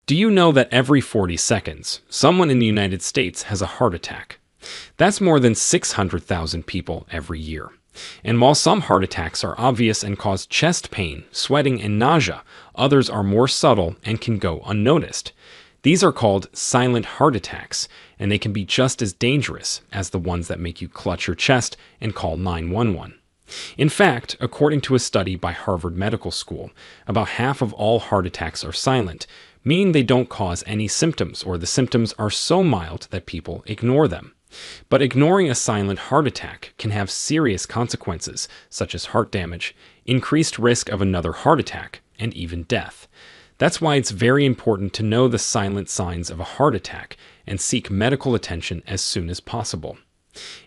Do you know that every 40 seconds, someone in the United States has a heart attack? That's more than 600,000 people every year. And while some heart attacks are obvious and cause chest pain, sweating, and nausea, others are more subtle and can go unnoticed. These are called silent heart attacks, and they can be just as dangerous as the ones that make you clutch your chest and call 911. In fact, according to a study by Harvard Medical School, about half of all heart attacks are silent, meaning they don't cause any symptoms, or the symptoms are so mild that people ignore them. But ignoring a silent heart attack can have serious consequences, such as heart damage, increased risk of another heart attack, and even death. That's why it's very important to know the silent signs of a heart attack and seek medical attention as soon as possible.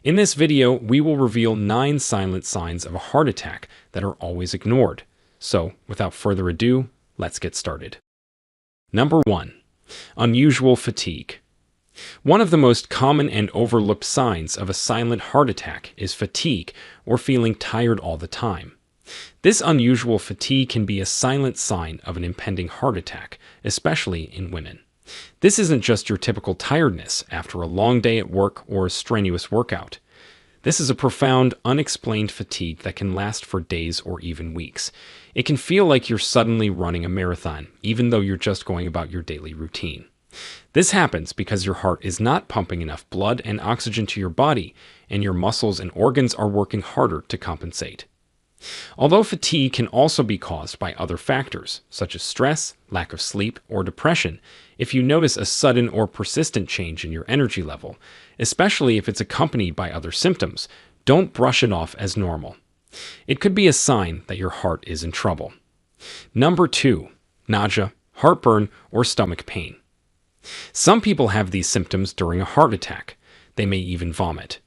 In this video, we will reveal 9 silent signs of a heart attack that are always ignored. So, without further ado, let's get started. Number 1. Unusual fatigue. One of the most common and overlooked signs of a silent heart attack is fatigue, or feeling tired all the time. This unusual fatigue can be a silent sign of an impending heart attack, especially in women. This isn't just your typical tiredness after a long day at work or a strenuous workout. This is a profound, unexplained fatigue that can last for days or even weeks. It can feel like you're suddenly running a marathon, even though you're just going about your daily routine. This happens because your heart is not pumping enough blood and oxygen to your body, and your muscles and organs are working harder to compensate. Although fatigue can also be caused by other factors, such as stress, lack of sleep, or depression, if you notice a sudden or persistent change in your energy level, especially if it's accompanied by other symptoms, don't brush it off as normal. It could be a sign that your heart is in trouble. Number 2. Nausea, heartburn, or stomach pain. Some people have these symptoms during a heart attack. They may even vomit.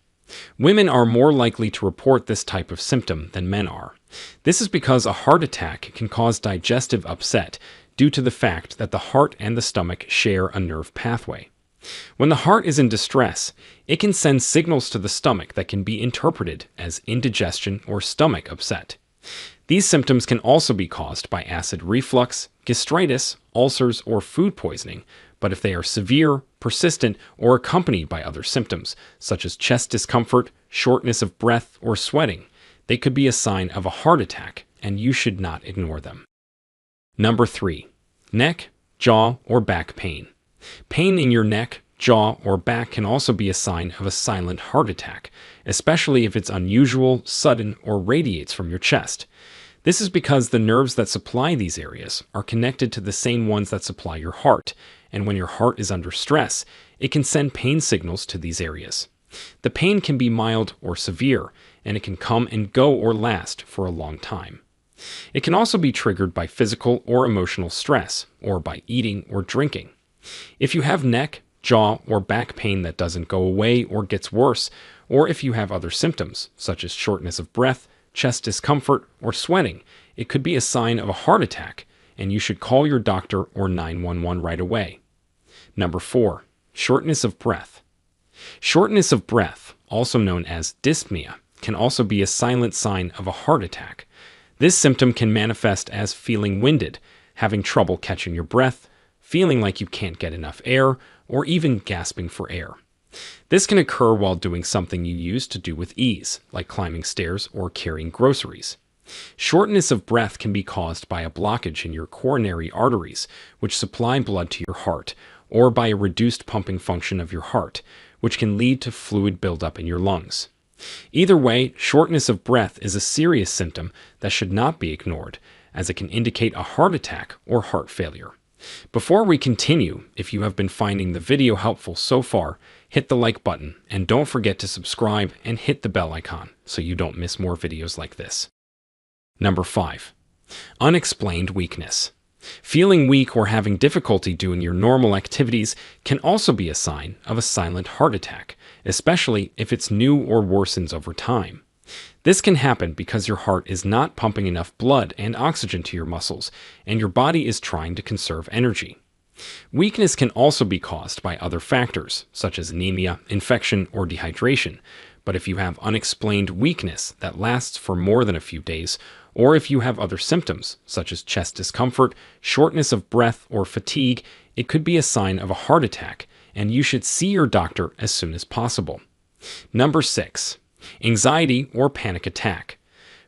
Women are more likely to report this type of symptom than men are. This is because a heart attack can cause digestive upset due to the fact that the heart and the stomach share a nerve pathway. When the heart is in distress, it can send signals to the stomach that can be interpreted as indigestion or stomach upset. These symptoms can also be caused by acid reflux, gastritis, ulcers, or food poisoning, but if they are severe, persistent, or accompanied by other symptoms, such as chest discomfort, shortness of breath, or sweating, they could be a sign of a heart attack, and you should not ignore them. Number 3. Neck, jaw, or back pain. Pain in your neck, jaw, or back can also be a sign of a silent heart attack, especially if it's unusual, sudden, or radiates from your chest. This is because the nerves that supply these areas are connected to the same ones that supply your heart, and when your heart is under stress, it can send pain signals to these areas. The pain can be mild or severe, and it can come and go or last for a long time. It can also be triggered by physical or emotional stress, or by eating or drinking. If you have neck, jaw, or back pain that doesn't go away or gets worse, or if you have other symptoms, such as shortness of breath, chest discomfort, or sweating, it could be a sign of a heart attack, and you should call your doctor or 911 right away. Number 4. Shortness of breath. Shortness of breath, also known as dyspnea, can also be a silent sign of a heart attack. This symptom can manifest as feeling winded, having trouble catching your breath, feeling like you can't get enough air, or even gasping for air. This can occur while doing something you used to do with ease, like climbing stairs or carrying groceries. Shortness of breath can be caused by a blockage in your coronary arteries, which supply blood to your heart, or by a reduced pumping function of your heart, which can lead to fluid buildup in your lungs. Either way, shortness of breath is a serious symptom that should not be ignored, as it can indicate a heart attack or heart failure. Before we continue, if you have been finding the video helpful so far, hit the like button and don't forget to subscribe and hit the bell icon so you don't miss more videos like this. Number 5. Unexplained weakness. Feeling weak or having difficulty doing your normal activities can also be a sign of a silent heart attack, especially if it's new or worsens over time. This can happen because your heart is not pumping enough blood and oxygen to your muscles, and your body is trying to conserve energy. Weakness can also be caused by other factors, such as anemia, infection, or dehydration, But if you have unexplained weakness that lasts for more than a few days, or if you have other symptoms, such as chest discomfort, shortness of breath, or fatigue, it could be a sign of a heart attack, and you should see your doctor as soon as possible. Number 6. Anxiety or panic attack.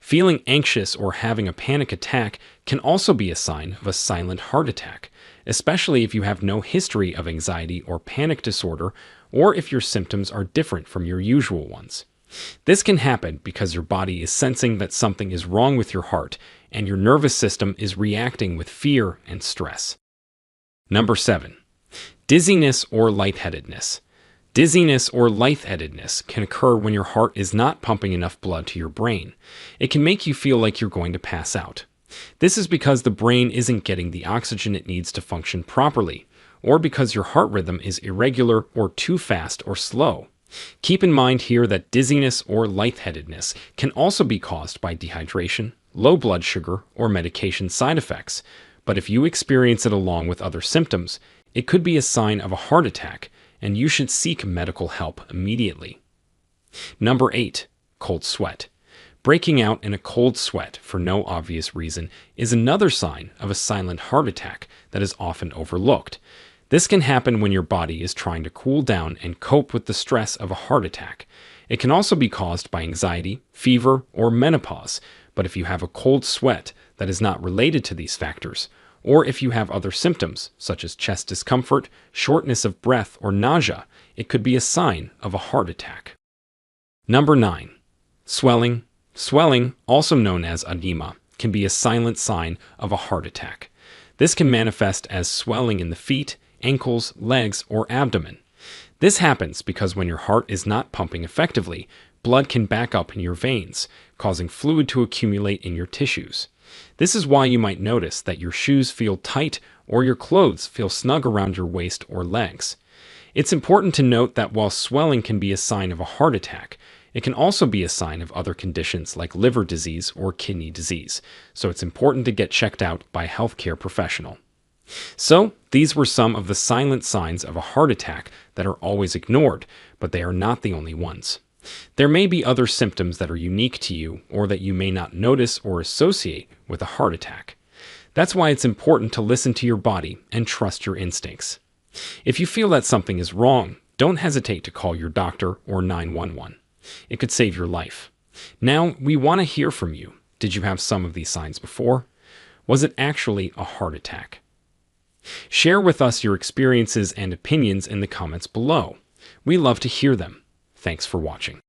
Feeling anxious or having a panic attack can also be a sign of a silent heart attack, especially if you have no history of anxiety or panic disorder, or if your symptoms are different from your usual ones. This can happen because your body is sensing that something is wrong with your heart, and your nervous system is reacting with fear and stress. Number 7. Dizziness or lightheadedness. Dizziness or lightheadedness can occur when your heart is not pumping enough blood to your brain. It can make you feel like you're going to pass out. This is because the brain isn't getting the oxygen it needs to function properly, or because your heart rhythm is irregular or too fast or slow. Keep in mind here that dizziness or lightheadedness can also be caused by dehydration, low blood sugar, or medication side effects. But if you experience it along with other symptoms, it could be a sign of a heart attack, and you should seek medical help immediately. Number 8. Cold sweat. Breaking out in a cold sweat for no obvious reason is another sign of a silent heart attack that is often overlooked. This can happen when your body is trying to cool down and cope with the stress of a heart attack. It can also be caused by anxiety, fever, or menopause, but if you have a cold sweat that is not related to these factors, or if you have other symptoms, such as chest discomfort, shortness of breath, or nausea, it could be a sign of a heart attack. Number 9. Swelling. Swelling, also known as edema, can be a silent sign of a heart attack. This can manifest as swelling in the feet, ankles, legs, or abdomen. This happens because when your heart is not pumping effectively, blood can back up in your veins, causing fluid to accumulate in your tissues. This is why you might notice that your shoes feel tight or your clothes feel snug around your waist or legs. It's important to note that while swelling can be a sign of a heart attack, it can also be a sign of other conditions like liver disease or kidney disease, so it's important to get checked out by a healthcare professional. So, these were some of the silent signs of a heart attack that are always ignored, but they are not the only ones. There may be other symptoms that are unique to you or that you may not notice or associate with a heart attack. That's why it's important to listen to your body and trust your instincts. If you feel that something is wrong, don't hesitate to call your doctor or 911. It could save your life. Now, we want to hear from you. Did you have some of these signs before? Was it actually a heart attack? Share with us your experiences and opinions in the comments below. We love to hear them. Thanks for watching.